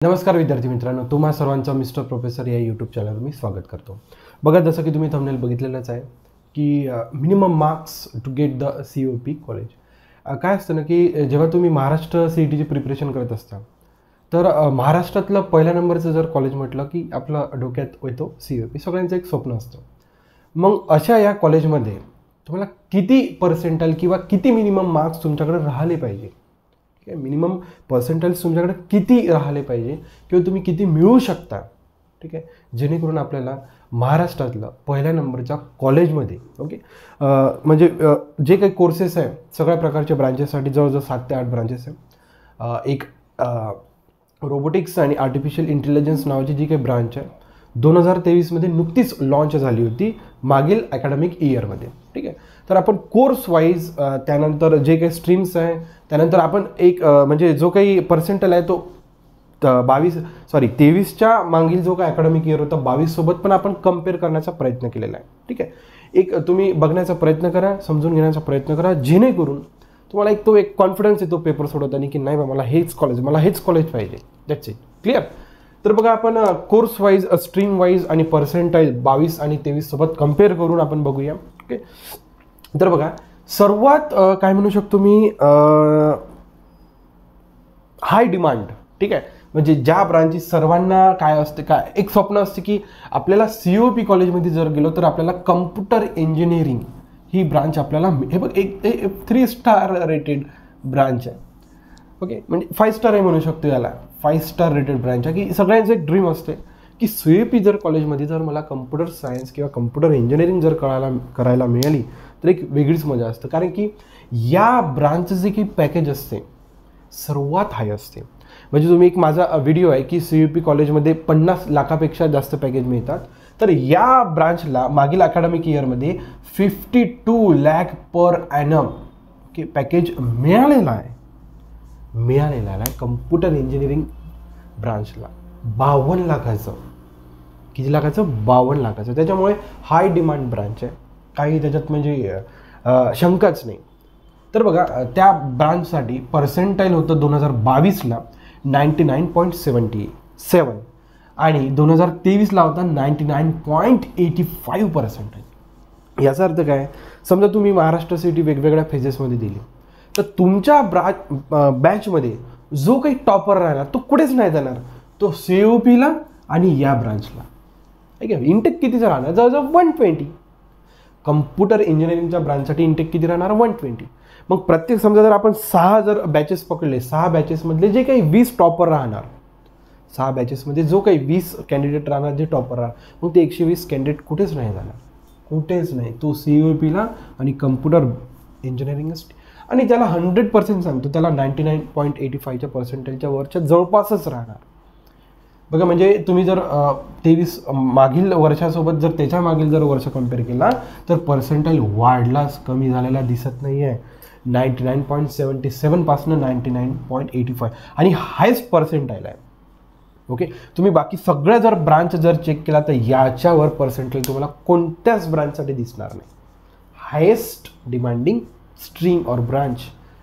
नमस्कार विद्यार्थी मित्रांनो, तुम्हा सर्वांचं मिस्टर प्रोफेसर या यूट्यूब चॅनलवर मी स्वागत करतो. बघा, जसं की तुम्ही थंबनेल बघितलेलंच आहे की minimum marks to get the COP college. काय असतं ना की जेव्हा तुम्ही महाराष्ट्र CETची प्रिपरेशन करत असता तर महाराष्ट्रातलं पहिल्या नंबरचं जर कॉलेज म्हटलं की आपलं डोक्यात येतो COP. सगळ्यांचं एक स्वप्न असतं. मग अशा या कॉलेजमध्ये तुम्हाला किती पर्सेंटाईल किंवा किती मिनिमम मार्क्स तुमच्याकडे राहिले पाहिजे, मिनिमम पर्सेंटाइल्स तुमच्याकडे किती राहिले पाहिजे किंवा तुम्ही किती मिळवू शकता, ठीक आहे, जेणेकरून आपल्याला महाराष्ट्रातलं पहिल्या नंबरच्या कॉलेजमध्ये म्हणजे जे काही कोर्सेस आहे सगळ्या प्रकारच्या ब्रांचेससाठी जवळजवळ 7 ते 8 ब्रांचेस आहे. एक रोबोटिक्स आणि आर्टिफिशियल इंटेलिजन्स नावाची जी काही ब्रांच आहे 2023मध्ये नुकतीच लॉन्च झाली होती मागील अकॅडमिक इयरमध्ये, ठीक आहे. तर आपण कोर्स वाईज त्यानंतर जे काही स्ट्रीम्स आहे त्यानंतर आपण एक म्हणजे जो काही पर्सेंटाईल आहे तो 23च्या मागील जो काही अकॅडमिक इयर होता 22 सोबत पण आपण कम्पेअर करण्याचा प्रयत्न केलेला आहे, ठीक आहे. एक तुम्ही बघण्याचा प्रयत्न करा, समजून घेण्याचा प्रयत्न करा, जेणेकरून तुम्हाला एक कॉन्फिडन्स येतो पेपर सोडवताना की नाही बा मला हेच कॉलेज पाहिजे. That's it. क्लिअर. तर बघा, आपण कोर्स वाईज स्ट्रीम वाईज आणि पर्सेंटाईल 22 आणि 23 सोबत कम्पेअर करून आपण बघूया. ओके. तर बघा, सर्वात काय म्हणू शकतो मी हाय डिमांड, ठीक आहे, म्हणजे ज्या ब्रांचची सर्वांना काय असते, काय एक स्वप्न असते की आपल्याला COP कॉलेजमध्ये जर गेलो तर आपल्याला कम्प्युटर इंजिनिअरिंग ही ब्रांच आपल्याला हे बघ एक 3 स्टार रेटेड ब्रांच आहे. ओके, म्हणजे 5 स्टार आहे म्हणू शकतो याला, 5 स्टार रेटेड ब्रांच आहे की सगळ्यांचं एक ड्रीम असते की COP जर कॉलेजमध्ये जर मला कम्प्युटर सायन्स किंवा कम्प्युटर इंजिनिअरिंग जर करायला मिळाली तर एक वेगळीच मजा असते. कारण की या ब्रांचचं जे काही पॅकेज असते सर्वात हाय असते. म्हणजे तुम्ही एक माझा व्हिडिओ आहे की COP कॉलेजमध्ये 50 लाखापेक्षा जास्त पॅकेज मिळतात, तर या ब्रांचला मागील अकॅडमिक इयरमध्ये 52 लाख पर ॲनम पॅकेज मिळालेला आहे कम्प्युटर इंजिनिअरिंग ब्रांचला. 52 लाखाचं. किती लाखाचं? 52 लाखाचं. त्याच्यामुळे हाय डिमांड ब्रांच आहे, काही त्याच्यात म्हणजे शंकाच नाही. तर बघा, त्या ब्रांचसाठी पर्सेंटाईल होतं 2022ला 99.77 आणि 2023ला होता 99.85 पर्सेंटाईल. याचा अर्थ काय, समजा तुम्ही महाराष्ट्र CET वेगवेगळ्या फेजेसमध्ये दिली तर तुमच्या बॅचमध्ये जो काही टॉपर राहणार तो कुठेच नाही जाणार, तो COPला आणि या ब्रांचला. ठीक आहे. इंटेक कितीचा राहणार? जवळजवळ 120. कम्प्युटर इंजिनिअरिंगच्या ब्रांचसाठी इंटेक किती राहणार? 120. मग प्रत्येक समजा जर आपण 6 जर बॅचेस पकडले, 6 बॅचेसमधले जे काही 20 टॉपर राहणार, 6 बॅचेसमध्ये जो काही 20 कॅन्डिडेट राहणार जे टॉपर राहणार, मग ते 120 कॅन्डिडेट कुठेच नाही जाणार, कुठेच नाही. तो COPला आणि कम्प्युटर इंजिनिअरिंग आणि त्याला 100% सांगतो, त्याला 99.85च्या पर्सेंटेजच्या वरच्या जवळपासच राहणार. बघा, म्हणजे तुम्ही जर 23 मागील वर्षासोबत जर त्याच्या मागील जर वर्ष कम्पेअर केला तर पर्सेंटाईल वाढलाच, कमी झालेला दिसत नाही आहे. 99.77 पासून 99.85 आणि हायेस्ट पर्सेंटाईल आहे. ओके. तुम्ही बाकी सगळ्या जर ब्रांच जर चेक केला तर याच्यावर पर्सेंटाईल तुम्हाला कोणत्याच ब्रांचसाठी दिसणार नाही. हायेस्ट डिमांडिंग स्ट्रीम और branch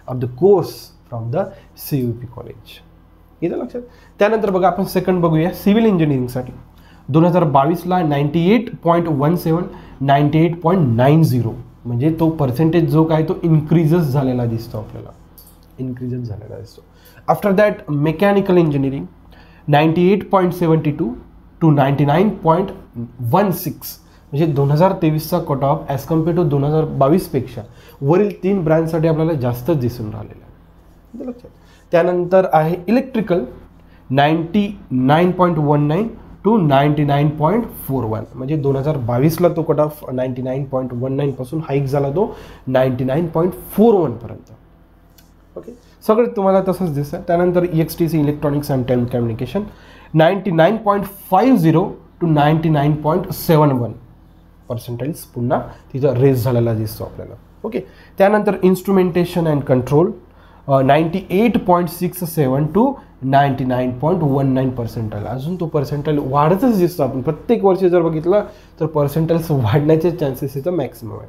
of the course from the COP college. येतं लक्षात. त्यानंतर बघा, आपण सेकंड बघूया सिव्हिल इंजिनिअरिंगसाठी. 2022ला 98.17 98.90 म्हणजे तो पर्सेंटेज जो काय तो इन्क्रीजच झालेला दिसतो आपल्याला, after that mechanical engineering 98.72 to 99.16 म्हणजे 2023चा cut off as compare to 2022पेक्षा वरील 3 ब्रांचसाठी आपल्याला जास्तच दिसून राहिलेला आहे. लक्षात. त्यानंतर आहे इलेक्ट्रिकल 99.19 टू 99.41 म्हणजे 2022ला तो कट ऑफ 99.19 पासून हाईक झाला तो 99.41 पर्यंत. ओके. सगळं तुम्हाला तसंच दिसतं. त्यानंतर EXTC electronics and telecommunication 99.50 to 99.71 percentiles पुन्हा तिचा रेस झालेला दिसतो आपल्याला. ओके. त्यानंतर instrumentation and control 98.67 to 99.19 percentile. अजून तो पर्सेंटाईल वाढतच दिसतो. आपण प्रत्येक वर्षी जर बघितलं तर पर्सेंटाईल्स वाढण्याचे चान्सेस इथं मॅक्सिमम आहे.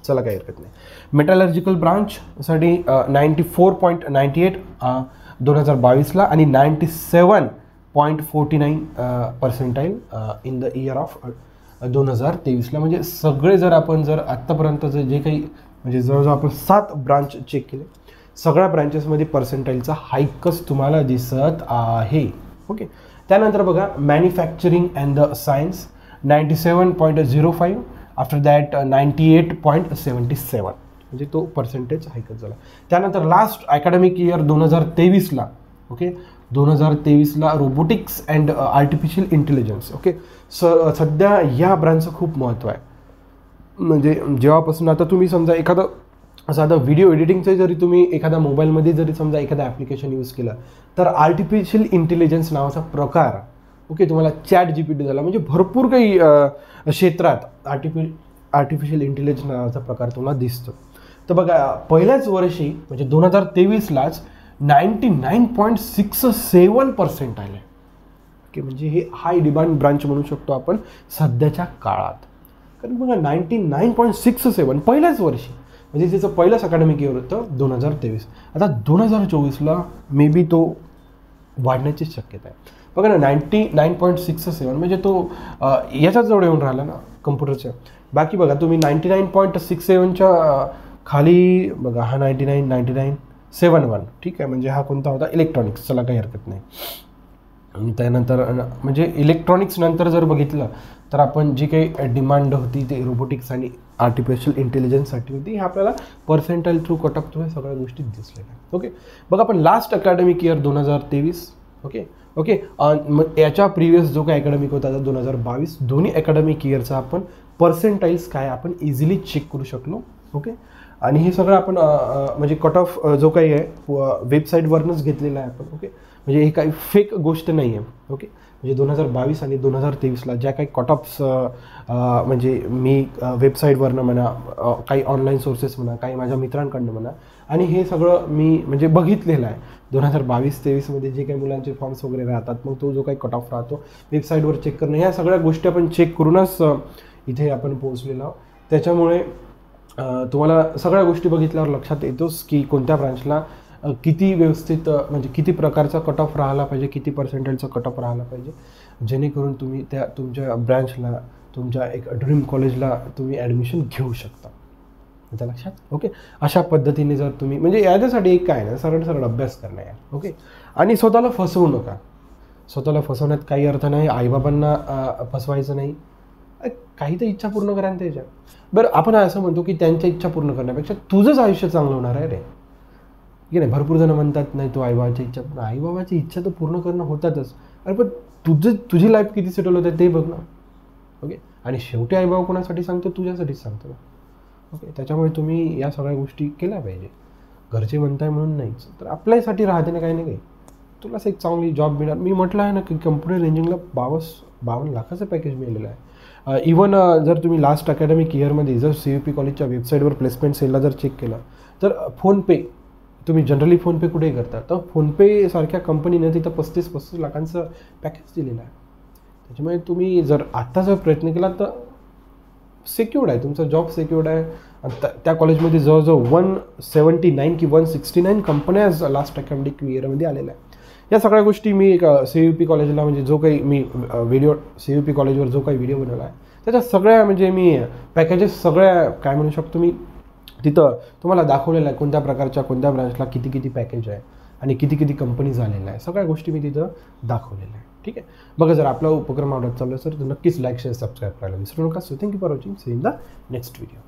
चला, काही हरकत नाही. मेटलर्जिकल ब्रांचसाठी 94.98 2022ला आणि 97 0.49 percentile in the year of 2023ला. म्हणजे सगळे जर आपण जर आत्तापर्यंतचं जे काही म्हणजे जवळजवळ आपण 7 ब्रांच चेक केले, सगळ्या ब्रांचेसमध्ये पर्सेंटाईलचा हाईकच तुम्हाला दिसत आहे. ओके. त्यानंतर बघा manufacturing and the science 97.05, after that 98.77, म्हणजे तो पर्सेंटेज हाईकच झाला. त्यानंतर लास्ट अकॅडमिक इयर 2023ला, ओके, 2023ला robotics and artificial intelligence. Okay. सध्या या ब्रांचचं खूप महत्त्व आहे. म्हणजे जेव्हापासून आता तुम्ही समजा एखादं साधा व्हिडिओ एडिटिंगचं जरी तुम्ही एखाद्या मोबाईलमध्ये जरी समजा एखादा ॲप्लिकेशन यूज केलं तर आर्टिफिशियल इंटेलिजन्स नावाचा प्रकार, ओके, तुम्हाला ChatGPT झाला, म्हणजे भरपूर काही क्षेत्रात आर्टिफिशियल इंटेलिजन्स नावाचा प्रकार तुम्हाला दिसतो. तर बघा पहिल्याच वर्षी म्हणजे 2023लाच 99.67% आले. ओके. म्हणजे हे हाय डिमांड ब्रांच म्हणू शकतो आपण सध्याच्या काळात. कारण बघा 99.67 पहिल्याच वर्षी, म्हणजे त्याचं पहिलंच अकॅडमिक इयर होतं 2023. आता 2024ला मे बी तो वाढण्याची शक्यता आहे. बघा ना 99.67 म्हणजे तो याच्याच जवळ येऊन राहिला ना कम्प्युटरच्या. बाकी बघा तुम्ही 99.67च्या खाली बघा हा 99.71, ठीक आहे, म्हणजे हा कोणता होता इलेक्ट्रॉनिक्स, चला काही हरकत नाही. आणि त्यानंतर म्हणजे इलेक्ट्रॉनिक्स नंतर जर बघितलं तर आपण जी काही डिमांड होती ते रोबोटिक्स आणि आर्टिफिशियल इंटेलिजन्ससाठी होती, हे आपल्याला percentile through cut off through हे सगळ्या गोष्टी दिसलेल्या. ओके. बघा आपण last academic year 2023, okay okay, मग याच्या प्रिव्हियस जो काही अकॅडमिक होता 2022, दोन्ही अकॅडमिक इयरचा आपण पर्सेंटाईल्स काय आपण इझिली चेक करू शकलो. ओके. आणि हे सगळं आपण म्हणजे कट ऑफ जो काही आहे वेबसाईटवरनंच घेतलेला आहे आपण. ओके. म्हणजे हे काही फेक गोष्ट नाही आहे. ओके. म्हणजे 2022 आणि 2023ला ज्या काही कट ऑफ्स म्हणजे मी वेबसाईटवरनं म्हणा, काही ऑनलाईन सोर्सेस म्हणा, काही माझ्या मित्रांकडनं म्हणा, आणि हे सगळं मी म्हणजे बघितलेलं आहे. 2022-23मध्ये जे काही मुलांचे फॉर्म्स वगैरे राहतात, मग तो जो काही कट ऑफ राहतो वेबसाईटवर चेक करणं, ह्या सगळ्या गोष्टी आपण चेक करूनच इथे आपण पोहोचलेलो आहोत. त्याच्यामुळे तुम्हाला सगळ्या गोष्टी बघितल्यावर लक्षात येतोच की कोणत्या ब्रांचला किती व्यवस्थित म्हणजे किती प्रकारचा कट ऑफ राहिला पाहिजे, किती पर्सेंटेजचा कट ऑफ राहिला पाहिजे, जेणेकरून तुम्ही त्या तुमच्या ब्रँचला, तुमच्या एक ड्रीम कॉलेजला तुम्ही ॲडमिशन घेऊ शकता. त्या लक्षात. ओके. अशा पद्धतीने जर तुम्ही म्हणजे याच्यासाठी एक काय ना सरळ सरळ अभ्यास करणं आहे. ओके. आणि स्वतःला फसवू नका. स्वतःला फसवण्यात काही अर्थ नाही, आईबाबांना फसवायचं नाही. काही तर इच्छा पूर्ण करा ना त्याच्या. बरं आपण असं म्हणतो की त्यांच्या इच्छा पूर्ण करण्यापेक्षा तुझंच आयुष्य चांगलं होणार आहे रे, की नाही. भरपूर जण म्हणतात नाही तो आईबाबाची इच्छा, पण आईबाबाची इच्छा तर पूर्ण करणं होतातच. अरे पण तुझी लाईफ किती सेटल होते ते बघ ना. ओके. आणि शेवटी आईबाबा कोणासाठी सांगतो, तुझ्यासाठीच सांगतो. ओके. त्याच्यामुळे तुम्ही या सगळ्या गोष्टी केल्या पाहिजे. घरचे म्हणताय म्हणून नाहीच, तर आपल्यासाठी राहते ना काही ना काही. तुलाच एक चांगली जॉब मिळणार. मी म्हटलं आहे ना की कम्प्युटर इंजिनिअरिंगला 52 लाखाचं पॅकेज मिळालेलं आहे. इवन जर तुम्ही लास्ट अकॅडमिक इयरमध्ये जर CUP कॉलेजच्या वेबसाईटवर प्लेसमेंट सेलला जर चेक केलं तर फोनपे, तुम्ही जनरली फोनपे कुठेही करता, तर फोनपे सारख्या कंपनीने तिथं 35 लाखांचं पॅकेज दिलेलं आहे. त्याच्यामुळे तुम्ही जर आत्ता जर प्रयत्न केला तर सिक्युर्ड आहे, तुमचा जॉब सिक्युर्ड आहे. त्या कॉलेजमध्ये जवळजवळ 179 की 169 कंपन्या लास्ट अकॅडमिक इयरमध्ये आलेल्या आहे. या सगळ्या गोष्टी मी CUP कॉलेजला म्हणजे जो काही मी व्हिडिओ CUP कॉलेजवर जो काही व्हिडिओ बनवला आहे त्याच्या सगळ्या म्हणजे मी पॅकेजेस सगळ्या काय म्हणू शकतो मी तिथं तुम्हाला दाखवलेलं आहे. कोणत्या प्रकारच्या कोणत्या ब्रांचला किती किती पॅकेज आहे आणि किती किती कंपनी झालेल्या आहे, सगळ्या गोष्टी मी तिथं दाखवलेल्या आहे. ठीक आहे. बघा जर आपला उपक्रम आवडत चालला तर नक्कीच लाईक शेअर सबस्क्राईब करायला विसरू नका. So thank you for watching. See in the next video.